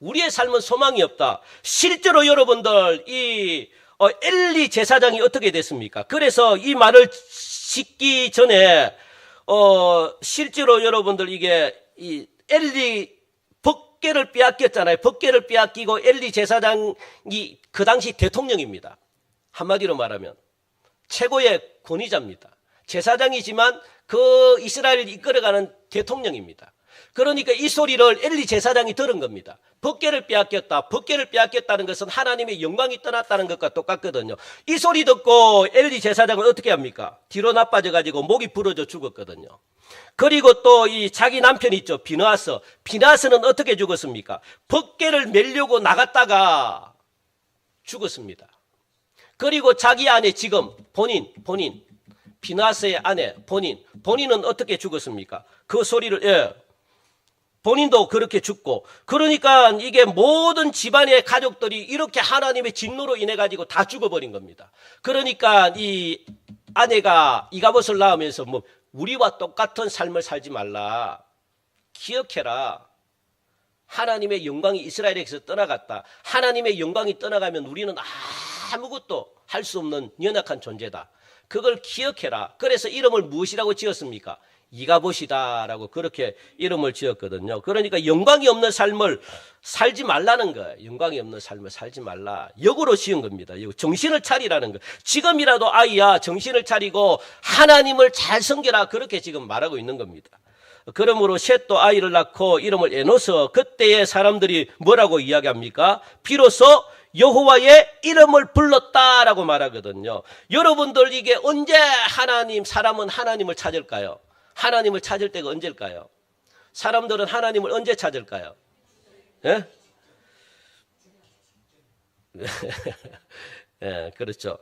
우리의 삶은 소망이 없다. 실제로 여러분들 이 엘리 제사장이 어떻게 됐습니까? 그래서 이 말을 짓기 전에 실제로 여러분들 이게 이 엘리 법궤를 빼앗겼잖아요. 법궤를 빼앗기고 엘리 제사장이 그 당시 대통령입니다. 한마디로 말하면 최고의 권위자입니다. 제사장이지만 그 이스라엘을 이끌어가는 대통령입니다. 그러니까 이 소리를 엘리 제사장이 들은 겁니다. 법궤를 빼앗겼다. 법궤를 빼앗겼다는 것은 하나님의 영광이 떠났다는 것과 똑같거든요. 이 소리 듣고 엘리 제사장은 어떻게 합니까? 뒤로 나빠져가지고 목이 부러져 죽었거든요. 그리고 또 이 자기 남편 있죠. 비느하스. 비느하스는 어떻게 죽었습니까? 법궤를 메려고 나갔다가 죽었습니다. 그리고 자기 아내 지금 본인 비느하스의 아내 본인은 어떻게 죽었습니까? 그 소리를 본인도 그렇게 죽고, 그러니까 이게 모든 집안의 가족들이 이렇게 하나님의 진노로 인해 가지고 다 죽어버린 겁니다. 그러니까 이 아내가 이가봇을 낳으면서 뭐 우리와 똑같은 삶을 살지 말라. 기억해라. 하나님의 영광이 이스라엘에게서 떠나갔다. 하나님의 영광이 떠나가면 우리는 아무것도 할 수 없는 연약한 존재다. 그걸 기억해라. 그래서 이름을 무엇이라고 지었습니까? 이가봇이다라고 그렇게 이름을 지었거든요. 그러니까 영광이 없는 삶을 살지 말라는 거예요. 영광이 없는 삶을 살지 말라. 역으로 지은 겁니다. 정신을 차리라는 거예요. 지금이라도 아이야 정신을 차리고 하나님을 잘 섬겨라. 그렇게 지금 말하고 있는 겁니다. 그러므로 셋도 아이를 낳고 이름을 에노스. 그때의 사람들이 뭐라고 이야기합니까? 비로소 여호와의 이름을 불렀다라고 말하거든요. 여러분들 이게 언제 사람은 하나님을 찾을까요? 하나님을 찾을 때가 언제일까요? 사람들은 하나님을 언제 찾을까요? 예? 예, 그렇죠.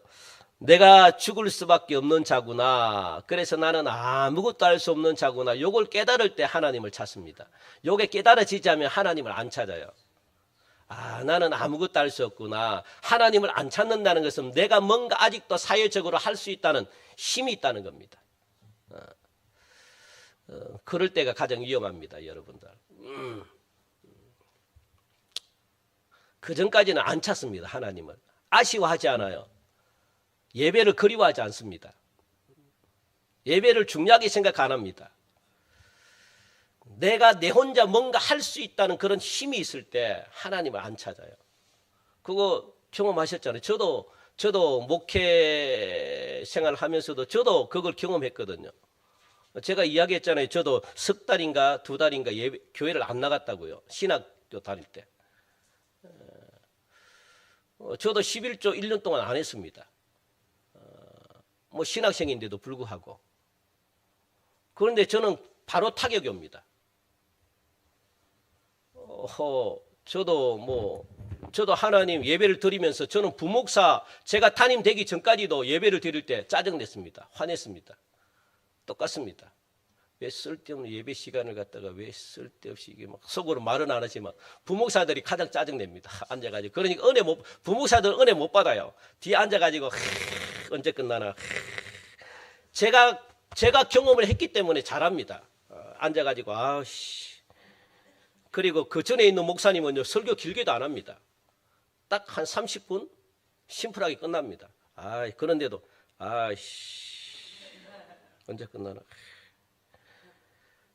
내가 죽을 수밖에 없는 자구나. 그래서 나는 아무것도 할 수 없는 자구나. 요걸 깨달을 때 하나님을 찾습니다. 요게 깨달아지지 않으면 하나님을 안 찾아요. 나는 아무것도 할 수 없구나. 하나님을 안 찾는다는 것은 내가 뭔가 아직도 사회적으로 할 수 있다는 힘이 있다는 겁니다. 그럴 때가 가장 위험합니다, 여러분들. 그 전까지는 안 찾습니다, 하나님을. 아쉬워하지 않아요. 예배를 그리워하지 않습니다. 예배를 중요하게 생각 안 합니다. 내가 내 혼자 뭔가 할 수 있다는 그런 힘이 있을 때 하나님을 안 찾아요. 그거 경험하셨잖아요. 저도 목회 생활을 하면서도 저도 그걸 경험했거든요. 제가 이야기했잖아요. 저도 석 달인가 두 달인가 교회를 안 나갔다고요. 신학교 다닐 때. 저도 11조 1년 동안 안 했습니다. 뭐 신학생인데도 불구하고. 그런데 저는 바로 타격이 옵니다. 저도 하나님 예배를 드리면서 저는 부목사 제가 담임 되기 전까지도 예배를 드릴 때 짜증냈습니다. 화냈습니다. 똑같습니다. 왜 쓸데없는 예배 시간을 갖다가 왜 쓸데없이 이게 막 속으로 말은 안 하지만 부목사들이 가장 짜증냅니다. 앉아가지고. 그러니까 부목사들은 은혜 못 받아요. 뒤에 앉아가지고 언제 끝나나. 제가 경험을 했기 때문에 잘합니다. 앉아가지고 그리고 그 전에 있는 목사님은요 설교 길게도 안 합니다. 딱 한 30분 심플하게 끝납니다. 그런데도 언제 끝나나.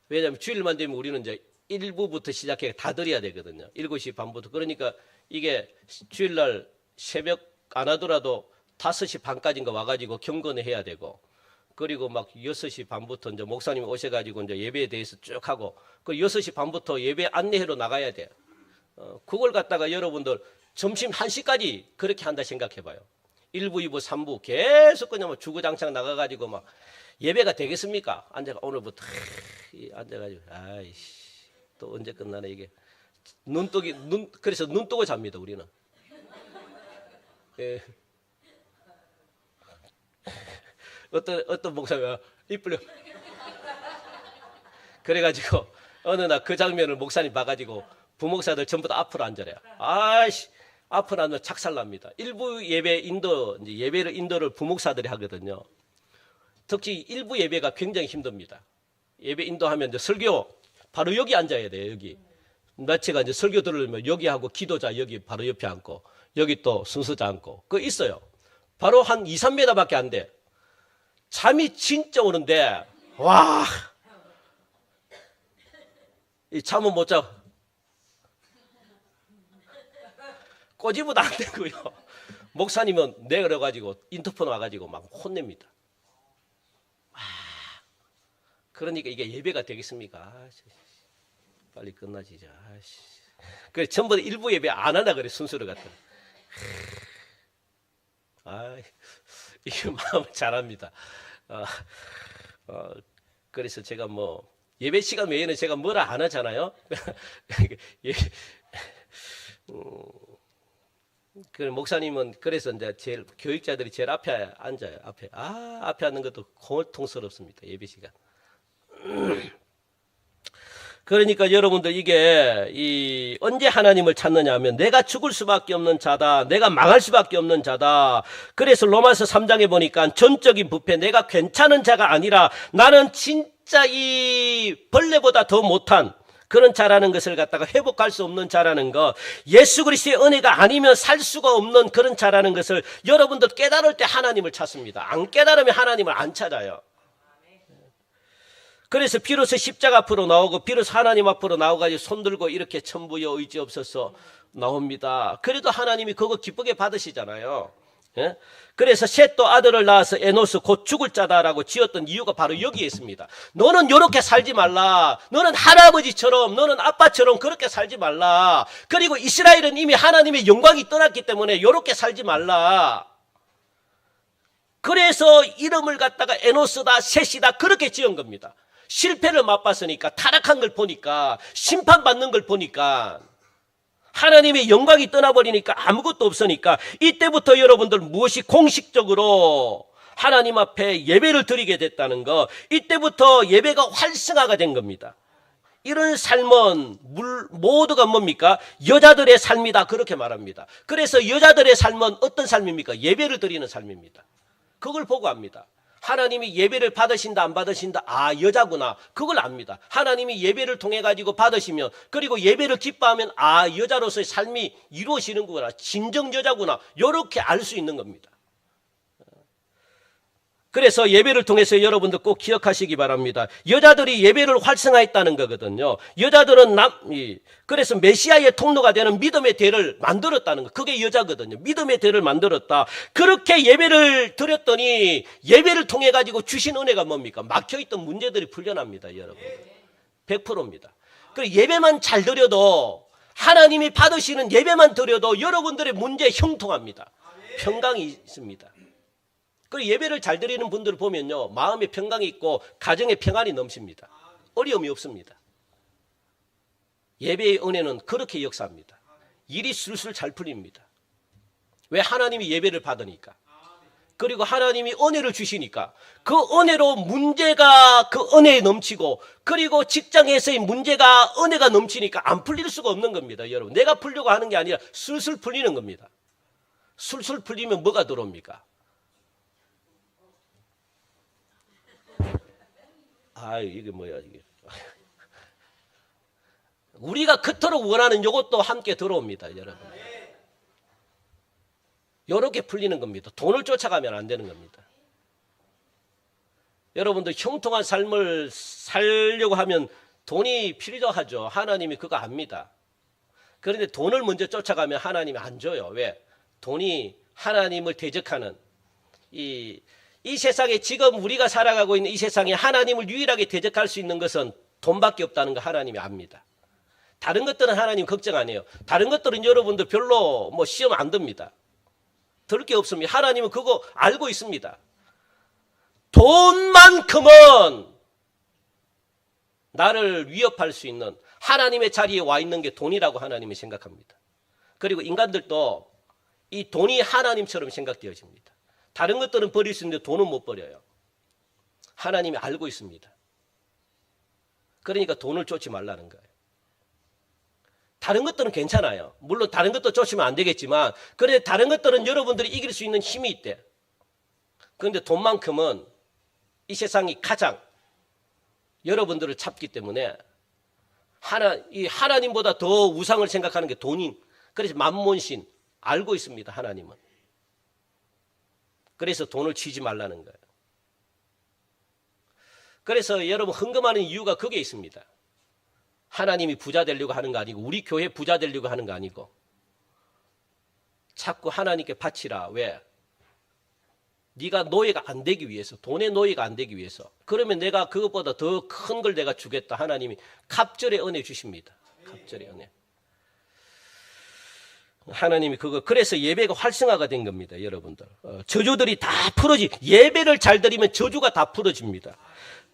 왜냐하면 주일만 되면 우리는 이제 1부부터 시작해 다 드려야 되거든요. 7시 반부터. 그러니까 이게 주일날 새벽 안 하더라도 5시 반까지인가 와가지고 경건을 해야 되고, 그리고 막 6시 반부터 이제 목사님 오셔가지고 이제 예배에 대해서 쭉 하고, 그 6시 반부터 예배 안내회로 나가야 돼. 그걸 갖다가 여러분들 점심 1시까지 그렇게 한다 생각해봐요. 1부, 2부, 3부 계속 그냥 뭐 주구장창 나가가지고 막 예배가 되겠습니까? 오늘부터 앉아가지고 또 언제 끝나나 이게 그래서 눈 뜨고 잡니다 우리는. 예. 어떤 목사가 이쁘려 그래가지고 어느 날 그 장면을 목사님 봐가지고 부목사들 전부 다 앞으로 앉아래요. 아이씨, 앞으로 앉으면 착살납니다. 일부 예배 이제 예배를 인도를 부목사들이 하거든요. 특히 일부 예배가 굉장히 힘듭니다. 예배 인도하면 이제 설교 바로 여기 앉아야 돼요. 여기. 나치가 이제 설교 들으면 여기 하고 기도자 여기 바로 옆에 앉고 여기 또 순서자 앉고 그거 있어요. 바로 한 2, 3m밖에 안 돼. 잠이 진짜 오는데 와, 이 잠은 못 자고 꼬집어도 안 되고요. 목사님은 내려가지고 인터폰 와가지고 막 혼냅니다. 그러니까 이게 예배가 되겠습니까? 빨리 끝나지. 그래 전부 다 일부 예배 안 하나 그래 순서를 갖다. 이게 마음을 잘합니다. 그래서 제가 뭐 예배 시간 외에는 제가 뭐라 안 하잖아요. 그 목사님은 그래서 이제 제일 교육자들이 제일 앞에 앉아요. 앞에 앉는 것도 고통스럽습니다. 예배 시간. 그러니까 여러분들 이게 언제 하나님을 찾느냐 하면 내가 죽을 수밖에 없는 자다. 내가 망할 수밖에 없는 자다. 그래서 로마서 3장에 보니까 전적인 부패, 내가 괜찮은 자가 아니라 나는 진짜 이 벌레보다 더 못한 그런 자라는 것을 갖다가 회복할 수 없는 자라는 것, 예수 그리스도의 은혜가 아니면 살 수가 없는 그런 자라는 것을 여러분들 깨달을 때 하나님을 찾습니다. 안 깨달으면 하나님을 안 찾아요. 그래서 비로소 십자가 앞으로 나오고 비로소 하나님 앞으로 나와가지고 손들고 이렇게 천부여 의지 없어서 나옵니다. 그래도 하나님이 그거 기쁘게 받으시잖아요. 예? 그래서 셋도 아들을 낳아서 에노스 곧 죽을 자다라고 지었던 이유가 바로 여기에 있습니다. 너는 이렇게 살지 말라. 너는 할아버지처럼 너는 아빠처럼 그렇게 살지 말라. 그리고 이스라엘은 이미 하나님의 영광이 떠났기 때문에 이렇게 살지 말라. 그래서 이름을 갖다가 에노스다 셋이다 그렇게 지은 겁니다. 실패를 맛봤으니까, 타락한 걸 보니까, 심판받는 걸 보니까, 하나님의 영광이 떠나버리니까 아무것도 없으니까 이때부터 여러분들 무엇이 공식적으로 하나님 앞에 예배를 드리게 됐다는 거, 이때부터 예배가 활성화가 된 겁니다. 이런 삶은 모두가 뭡니까? 여자들의 삶이다 그렇게 말합니다. 그래서 여자들의 삶은 어떤 삶입니까? 예배를 드리는 삶입니다. 그걸 보고 압니다. 하나님이 예배를 받으신다 안 받으신다, 아 여자구나 그걸 압니다. 하나님이 예배를 통해 가지고 받으시면, 그리고 예배를 기뻐하면 아 여자로서의 삶이 이루어지는구나, 진정 여자구나, 이렇게 알 수 있는 겁니다. 그래서 예배를 통해서 여러분들 꼭 기억하시기 바랍니다. 여자들이 예배를 활성화했다는 거거든요. 여자들은 그래서 메시아의 통로가 되는 믿음의 대를 만들었다는 거. 그게 여자거든요. 믿음의 대를 만들었다. 그렇게 예배를 드렸더니 예배를 통해 가지고 주신 은혜가 뭡니까? 막혀있던 문제들이 풀려납니다, 여러분. 100%입니다. 그리고 예배만 잘 드려도, 하나님이 받으시는 예배만 드려도 여러분들의 문제 형통합니다. 평강이 있습니다. 그리고 예배를 잘 드리는 분들을 보면요, 마음에 평강이 있고 가정에 평안이 넘칩니다. 어려움이 없습니다. 예배의 은혜는 그렇게 역사합니다. 일이 술술 잘 풀립니다. 왜? 하나님이 예배를 받으니까. 그리고 하나님이 은혜를 주시니까 그 은혜로 문제가 그 은혜에 넘치고, 그리고 직장에서의 문제가 은혜가 넘치니까 안 풀릴 수가 없는 겁니다. 여러분, 내가 풀려고 하는 게 아니라 술술 풀리는 겁니다. 술술 풀리면 뭐가 들어옵니까? 이게 뭐야 이게. 우리가 그토록 원하는 이것도 함께 들어옵니다, 여러분. 이렇게 풀리는 겁니다. 돈을 쫓아가면 안 되는 겁니다. 여러분들 형통한 삶을 살려고 하면 돈이 필요하죠. 하나님이 그거 압니다. 그런데 돈을 먼저 쫓아가면 하나님이 안 줘요. 왜? 돈이 하나님을 대적하는 이 세상에, 지금 우리가 살아가고 있는 이 세상에 하나님을 유일하게 대적할 수 있는 것은 돈밖에 없다는 거 하나님이 압니다. 다른 것들은 하나님 걱정 안 해요. 다른 것들은 여러분들 별로 시험 안 듭니다. 들 게 없습니다. 하나님은 그거 알고 있습니다. 돈만큼은 나를 위협할 수 있는, 하나님의 자리에 와 있는 게 돈이라고 하나님은 생각합니다. 그리고 인간들도 이 돈이 하나님처럼 생각되어집니다. 다른 것들은 버릴 수 있는데 돈은 못 버려요. 하나님이 알고 있습니다. 그러니까 돈을 쫓지 말라는 거예요. 다른 것들은 괜찮아요. 물론 다른 것도 쫓으면 안 되겠지만, 그런데 다른 것들은 여러분들이 이길 수 있는 힘이 있대. 그런데 돈만큼은 이 세상이 가장 여러분들을 잡기 때문에 하나님보다 더 우상을 생각하는 게 돈인. 그래서 만몬신 알고 있습니다. 하나님은. 그래서 돈을 치지 말라는 거예요. 그래서 여러분 헌금하는 이유가 그게 있습니다. 하나님이 부자 되려고 하는 거 아니고 우리 교회 부자 되려고 하는 거 아니고 자꾸 하나님께 바치라. 왜? 네가 노예가 안 되기 위해서, 돈의 노예가 안 되기 위해서. 그러면 내가 그것보다 더 큰 걸 내가 주겠다. 하나님이 갑절의 은혜 주십니다. 갑절의 은혜. 하나님이 그래서 예배가 활성화가 된 겁니다. 여러분들. 저주들이 다 예배를 잘 드리면 저주가 다 풀어집니다.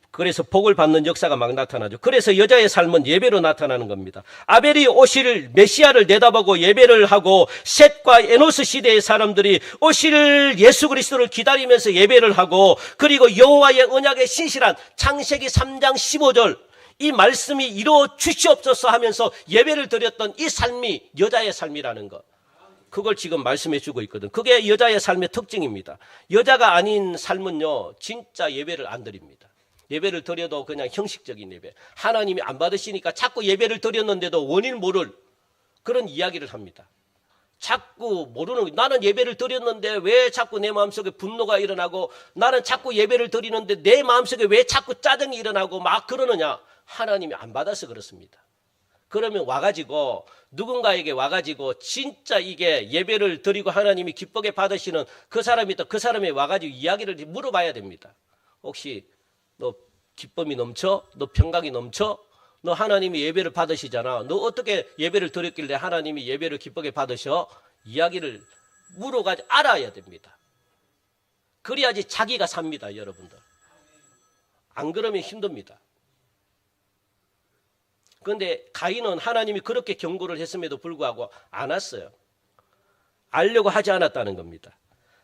그래서 복을 받는 역사가 막 나타나죠. 그래서 여자의 삶은 예배로 나타나는 겁니다. 아벨이 오실 메시아를 내다보고 예배를 하고, 셋과 에노스 시대의 사람들이 오실 예수 그리스도를 기다리면서 예배를 하고, 그리고 여호와의 언약에 신실한 창세기 3장 15절 이 말씀이 이루어 주시옵소서 하면서 예배를 드렸던 이 삶이 여자의 삶이라는 것. 그걸 지금 말씀해 주고 있거든. 그게 여자의 삶의 특징입니다. 여자가 아닌 삶은요, 진짜 예배를 안 드립니다. 예배를 드려도 그냥 형식적인 예배. 하나님이 안 받으시니까 자꾸 예배를 드렸는데도 원인 모를 그런 이야기를 합니다. 자꾸 모르는, 나는 예배를 드렸는데 왜 자꾸 내 마음속에 분노가 일어나고, 나는 자꾸 예배를 드리는데 내 마음속에 왜 자꾸 짜증이 일어나고 막 그러느냐. 하나님이 안 받아서 그렇습니다. 그러면 와가지고 누군가에게 와가지고 진짜 이게 예배를 드리고 하나님이 기쁘게 받으시는 그 사람이 또 그 사람이 와가지고 이야기를 물어봐야 됩니다. 혹시 너 기쁨이 넘쳐? 너 평강이 넘쳐? 너 하나님이 예배를 받으시잖아. 너 어떻게 예배를 드렸길래 하나님이 예배를 기쁘게 받으셔? 이야기를 물어가지고 알아야 됩니다. 그래야지 자기가 삽니다, 여러분들. 안 그러면 힘듭니다. 그런데 가인은 하나님이 그렇게 경고를 했음에도 불구하고 안 왔어요. 알려고 하지 않았다는 겁니다.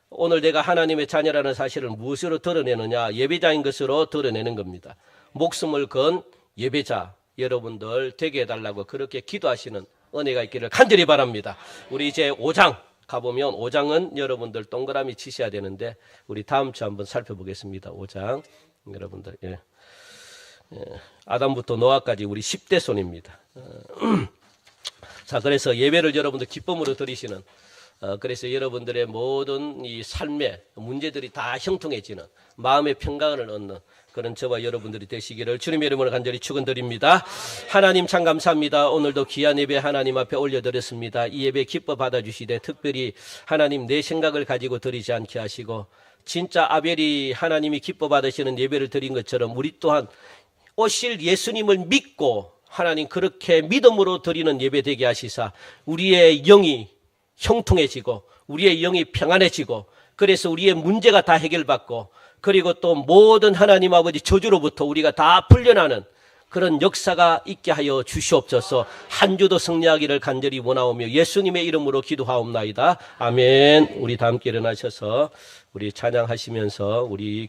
오늘 내가 하나님의 자녀라는 사실을 무엇으로 드러내느냐? 예배자인 것으로 드러내는 겁니다. 목숨을 건 예배자 여러분들 되게 해달라고 그렇게 기도하시는 은혜가 있기를 간절히 바랍니다. 우리 이제 5장 가보면 5장은 여러분들 동그라미 치셔야 되는데 우리 다음 주 한번 살펴보겠습니다. 5장 여러분들 아담부터 노아까지 우리 10대 손입니다. 자, 그래서 예배를 여러분들 기쁨으로 드리시는, 그래서 여러분들의 모든 이 삶의 문제들이 다 형통해지는, 마음의 평강을 얻는 그런 저와 여러분들이 되시기를 주님의 이름으로 간절히 축원드립니다. 하나님 참 감사합니다. 오늘도 귀한 예배 하나님 앞에 올려드렸습니다. 이 예배 기뻐 받아주시되 특별히 하나님 내 생각을 가지고 드리지 않게 하시고, 진짜 아벨이 하나님이 기뻐 받으시는 예배를 드린 것처럼 우리 또한 오실 예수님을 믿고 하나님 그렇게 믿음으로 드리는 예배 되게 하시사 우리의 영이 형통해지고 우리의 영이 평안해지고, 그래서 우리의 문제가 다 해결받고, 그리고 또 모든 하나님 아버지 저주로부터 우리가 다 풀려나는 그런 역사가 있게 하여 주시옵소서. 한 주도 승리하기를 간절히 원하오며 예수님의 이름으로 기도하옵나이다. 아멘. 우리 다 함께 일어나셔서 우리 찬양하시면서 우리